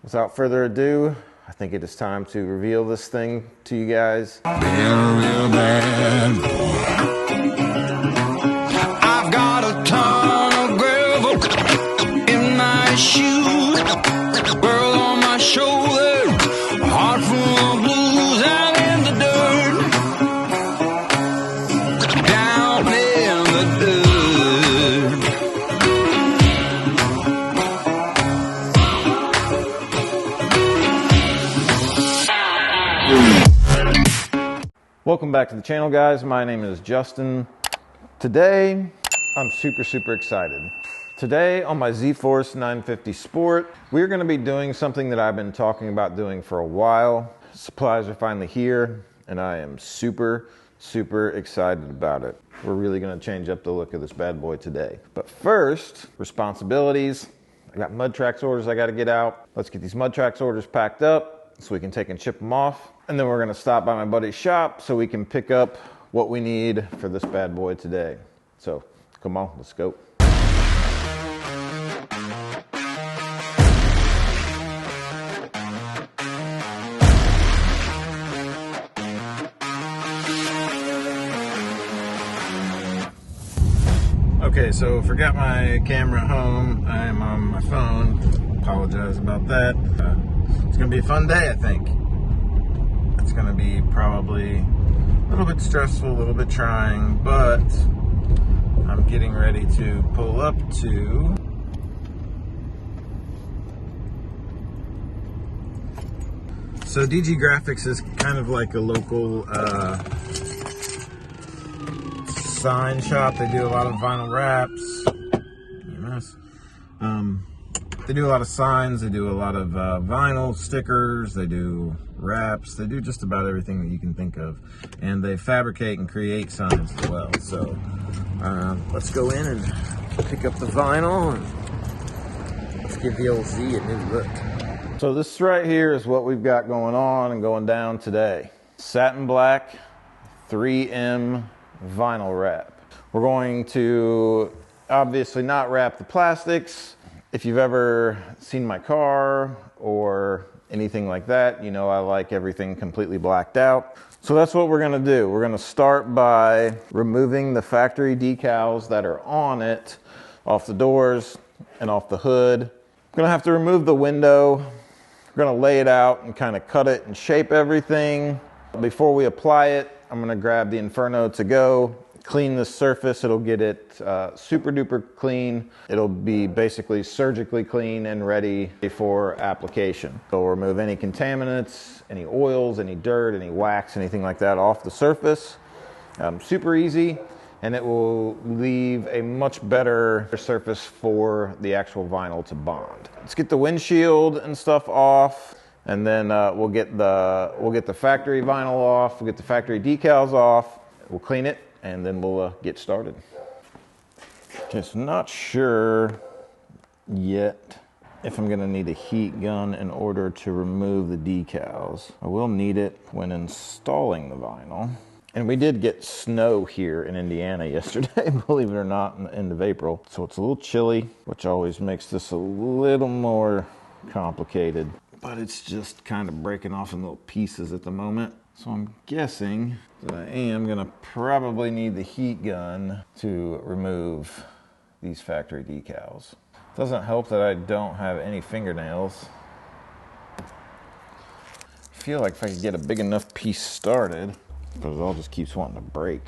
Without further ado, I think it is time to reveal this thing to you guys. Real bad. I've got a ton of gravel in my shoes, girl on my shoulder, a heart full of blues, and in the dirt, down in the dirt. Welcome back to the channel, guys. My name is Justin. Today, I'm super excited. Today on my Zforce 950 Sport, we're going to be doing something that I've been talking about doing for a while. Supplies are finally here, and I am super excited about it. We're really going to change up the look of this bad boy today. But first, responsibilities. I got MudTraxx orders I got to get out. Let's get these MudTraxx orders packed up so we can take and ship them off. And then we're going to stop by my buddy's shop so we can pick up what we need for this bad boy today. So come on, let's go. Okay, so forgot my camera at home. I am on my phone. Apologize about that. It's going to be a fun day, I think. It's going to be probably a little bit stressful, a little bit trying, but I'm getting ready to pull up to so DG Graphics is kind of like a local sign shop. They do a lot of vinyl wraps. AMS. They do a lot of signs. They do a lot of vinyl stickers. They do wraps. They do just about everything that you can think of, and they fabricate and create signs as well. So let's go in and pick up the vinyl and let's give the old Z a new look. So this right here is what we've got going on and going down today. Satin black 3M vinyl wrap. We're going to obviously not wrap the plastics. If you've ever seen my car or anything like that, you know I like everything completely blacked out. So that's what we're gonna do. We're gonna start by removing the factory decals that are on it off the doors and off the hood. I'm gonna have to remove the window. We're gonna lay it out and kind of cut it and shape everything. Before we apply it, I'm gonna grab the Inferno to go, clean this surface. It'll get it super duper clean. It'll be basically surgically clean and ready for application. So we'll remove any contaminants, any oils, any dirt, any wax, anything like that off the surface. Super easy, and it will leave a much better surface for the actual vinyl to bond. Let's get the windshield and stuff off, and then we'll get the factory vinyl off. We'll get the factory decals off. We'll clean it, and then we'll get started. Just not sure yet if I'm gonna need a heat gun in order to remove the decals. I will need it when installing the vinyl. And we did get snow here in Indiana yesterday, believe it or not, in the end of April. So it's a little chilly, which always makes this a little more complicated. But it's just kind of breaking off in little pieces at the moment. So I'm guessing that I am gonna probably need the heat gun to remove these factory decals. Doesn't help that I don't have any fingernails. I feel like if I could get a big enough piece started, but it all just keeps wanting to break.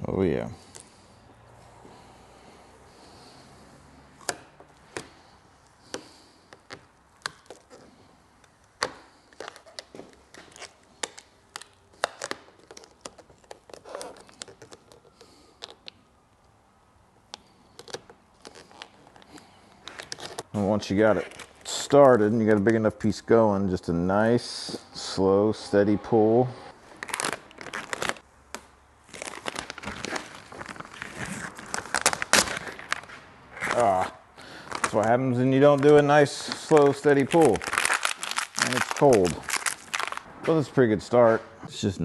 Oh yeah. And once you got it started and you got a big enough piece going, just a nice, slow, steady pull. That's what happens when you don't do a nice, slow, steady pull. And it's cold. Well, that's a pretty good start. It's just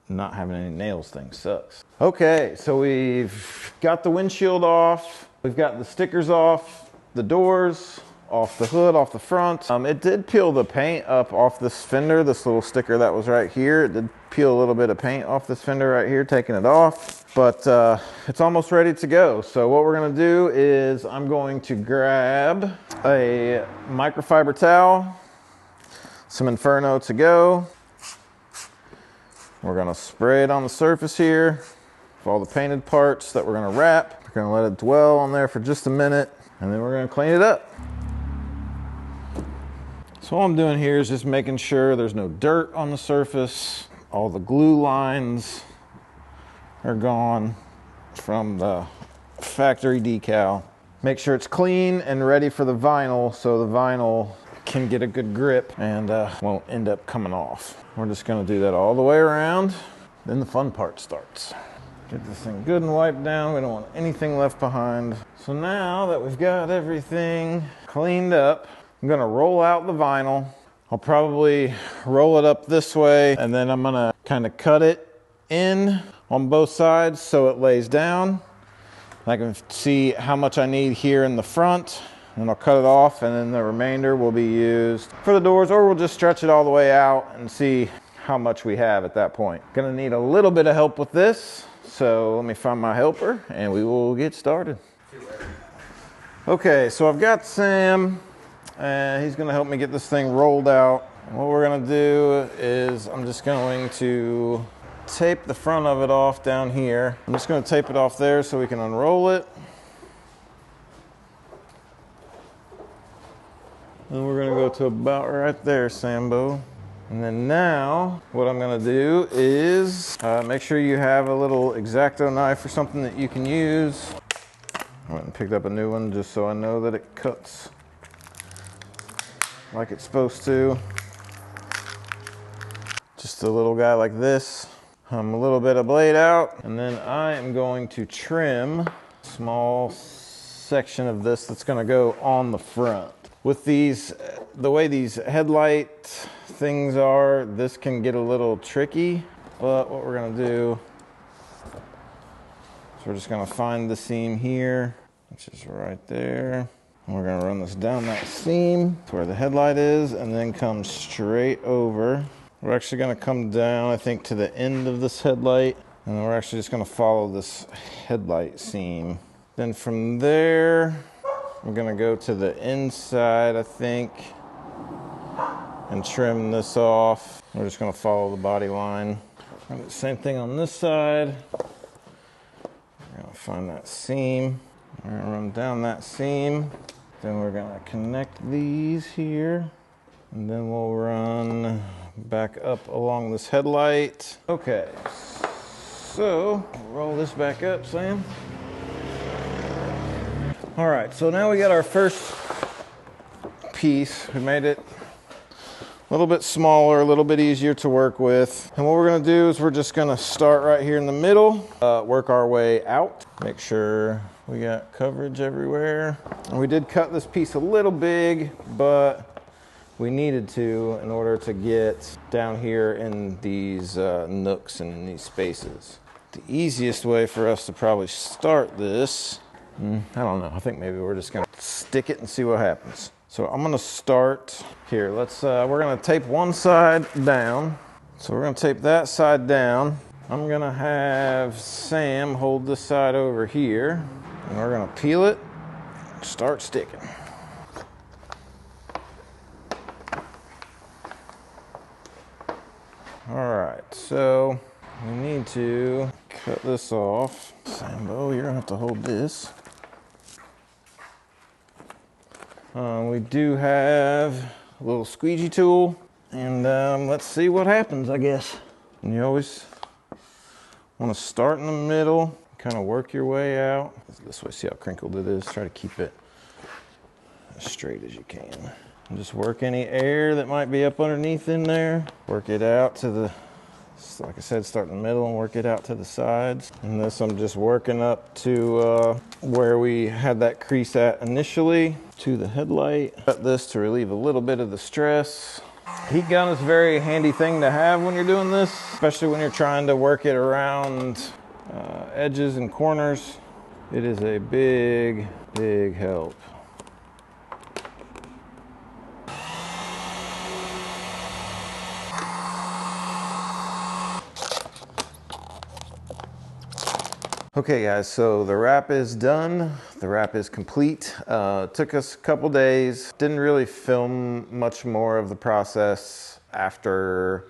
not having any nails thing sucks. Okay, so we've got the windshield off. We've got the stickers off, the doors off the hood, off the front. It did peel the paint up off this fender, this little sticker that was right here. It did peel a little bit of paint off this fender right here, taking it off, but it's almost ready to go. So what we're gonna do is I'm going to grab a microfiber towel, some Inferno to go. We're gonna spray it on the surface here of all the painted parts that we're gonna wrap. We're gonna let it dwell on there for just a minute, and then we're gonna clean it up. So all I'm doing here is just making sure there's no dirt on the surface. All the glue lines are gone from the factory decal. Make sure it's clean and ready for the vinyl, so the vinyl can get a good grip and won't end up coming off. We're just gonna do that all the way around. Then the fun part starts. Get this thing good and wiped down. We don't want anything left behind. So now that we've got everything cleaned up, I'm gonna roll out the vinyl. I'll probably roll it up this way, and then I'm gonna kind of cut it in on both sides so it lays down. I can see how much I need here in the front, and I'll cut it off, and then the remainder will be used for the doors, or we'll just stretch it all the way out and see how much we have at that point. Gonna need a little bit of help with this, so let me find my helper and we will get started. Okay, so I've got Sam, and he's gonna help me get this thing rolled out. And what we're gonna do is I'm just going to tape the front of it off down here. I'm just gonna tape it off there so we can unroll it. And we're gonna go to about right there, Sambo. And then now, what I'm gonna do is make sure you have a little X-Acto knife or something that you can use. I went and picked up a new one just so I know that it cuts like it's supposed to. Just a little guy like this. A little bit of blade out, and then I am going to trim a small section of this that's gonna go on the front. With these, the way these headlight things are, this can get a little tricky, but what we're gonna do is we're just gonna find the seam here, which is right there. And we're gonna run this down that seam to where the headlight is, and then come straight over. We're actually gonna come down, I think, to the end of this headlight, and then we're actually just gonna follow this headlight seam. Then from there, I'm gonna go to the inside, I think, and trim this off. We're just gonna follow the body line. And the same thing on this side. We're gonna find that seam. We're gonna run down that seam. Then we're gonna connect these here. And then we'll run back up along this headlight. Okay, so roll this back up, Sam. All right, so now we got our first piece. We made it a little bit smaller, a little bit easier to work with. And what we're gonna do is we're just gonna start right here in the middle, work our way out, make sure we got coverage everywhere. And we did cut this piece a little big, but we needed to in order to get down here in these nooks and in these spaces. The easiest way for us to probably start this, I don't know, I think maybe we're just gonna stick it and see what happens. So I'm gonna start here. We're gonna tape one side down. So we're gonna tape that side down. I'm gonna have Sam hold this side over here, and we're gonna peel it, start sticking. All right, so we need to cut this off. Sambo, you're gonna have to hold this. We do have a little squeegee tool, and let's see what happens, I guess. And you always want to start in the middle, kind of work your way out. This way, see how crinkled it is. Try to keep it as straight as you can. And just work any air that might be up underneath in there. Work it out to the, like I said, start in the middle and work it out to the sides. And this I'm just working up to where we had that crease at initially, to the headlight. Cut this to relieve a little bit of the stress. Heat gun is a very handy thing to have when you're doing this, especially when you're trying to work it around edges and corners. It is a big, big help. Okay guys, so the wrap is done. The wrap is complete. Took us a couple days. Didn't really film much more of the process after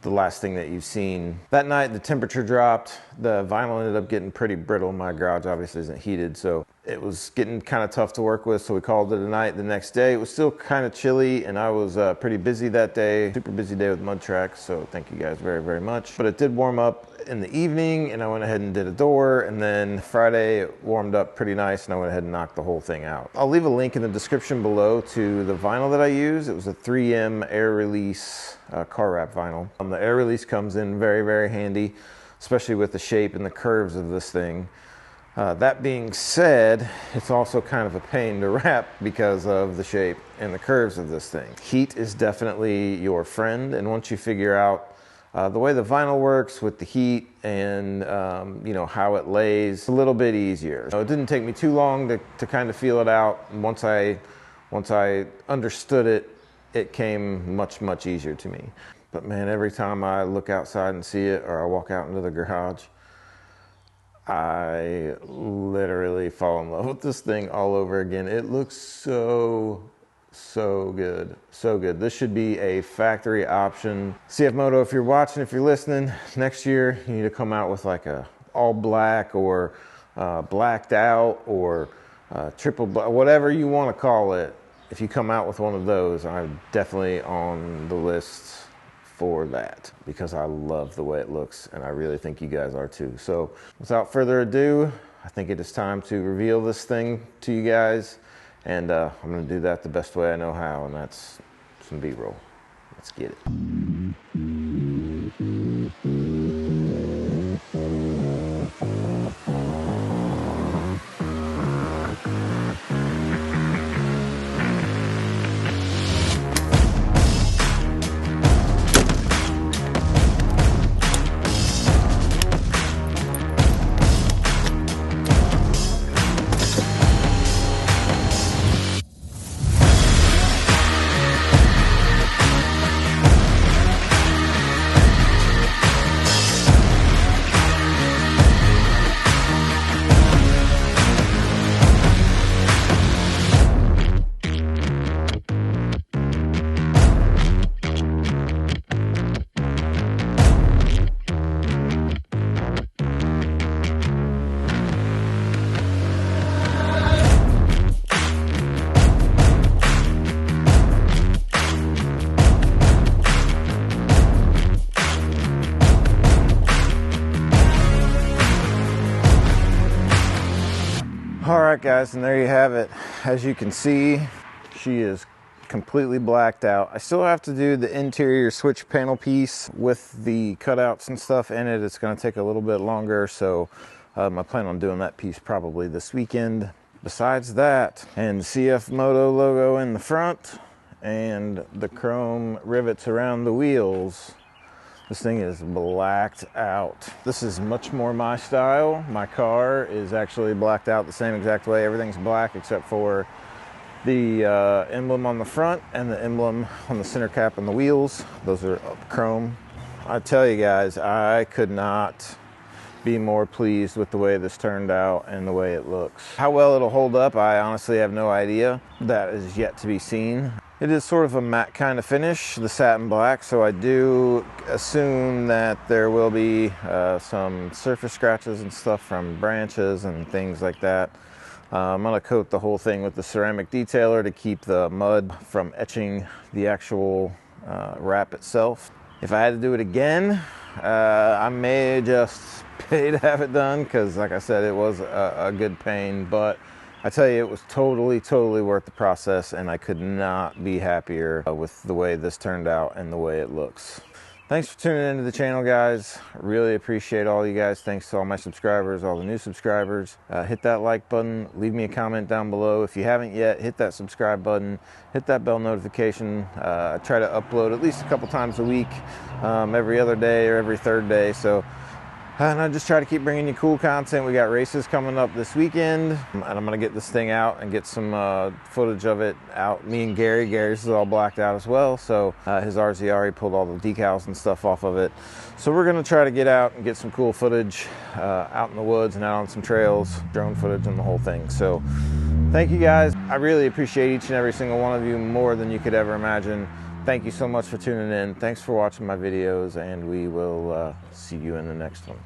the last thing that you've seen. That night the temperature dropped. The vinyl ended up getting pretty brittle. My garage obviously isn't heated, so it was getting kind of tough to work with, so we called it a night. The next day it was still kind of chilly, and I was pretty busy that day. Super busy day with MudTraxx, so thank you guys very, very much. But it did warm up in the evening, and I went ahead and did a door, and then Friday it warmed up pretty nice, and I went ahead and knocked the whole thing out. I'll leave a link in the description below to the vinyl that I used. It was a 3M air release car wrap vinyl. The air release comes in very, very handy, especially with the shape and the curves of this thing. That being said, it's also kind of a pain to wrap because of the shape and the curves of this thing. Heat is definitely your friend, and once you figure out the way the vinyl works with the heat and you know, how it lays, a little bit easier. So it didn't take me too long to kind of feel it out. And once I understood it, it came much, much easier to me. But man, every time I look outside and see it, or I walk out into the garage, I literally fall in love with this thing all over again. It looks so good, so good. This should be a factory option. CFMoto, if you're watching, if you're listening, next year you need to come out with like a all black or blacked out or triple black, whatever you want to call it. If you come out with one of those, I'm definitely on the list for that, because I love the way it looks, and I really think you guys are too. So without further ado, I think it is time to reveal this thing to you guys, and I'm gonna do that the best way I know how, and that's some B-roll. Let's get it. All right guys, and there you have it. As you can see, she is completely blacked out. I still have to do the interior switch panel piece with the cutouts and stuff in it. It's going to take a little bit longer, so I plan on doing that piece probably this weekend. Besides that, and CFMoto logo in the front and the chrome rivets around the wheels, this thing is blacked out. This is much more my style. My car is actually blacked out the same exact way. Everything's black except for the emblem on the front and the emblem on the center cap and the wheels. Those are chrome. I tell you guys, I could not be more pleased with the way this turned out and the way it looks. How well it'll hold up, I honestly have no idea. That is yet to be seen. It is sort of a matte kind of finish, the satin black, so I do assume that there will be some surface scratches and stuff from branches and things like that. I'm going to coat the whole thing with the ceramic detailer to keep the mud from etching the actual wrap itself. If I had to do it again, I may just pay to have it done, because like I said, it was a good pain, but I tell you, it was totally worth the process, and I could not be happier with the way this turned out and the way it looks. Thanks for tuning into the channel, guys. I really appreciate all you guys. Thanks to all my subscribers, all the new subscribers. Hit that like button, leave me a comment down below. If you haven't yet, hit that subscribe button, hit that bell notification. I try to upload at least a couple times a week, every other day or every third day. So And I just try to keep bringing you cool content. We got races coming up this weekend, and I'm gonna get this thing out and get some footage of it out. Me and Gary's is all blacked out as well, so his RZR, he pulled all the decals and stuff off of it. So we're gonna try to get out and get some cool footage out in the woods and out on some trails, drone footage and the whole thing. So thank you guys. I really appreciate each and every single one of you more than you could ever imagine. Thank you so much for tuning in. Thanks for watching my videos, and we will see you in the next one.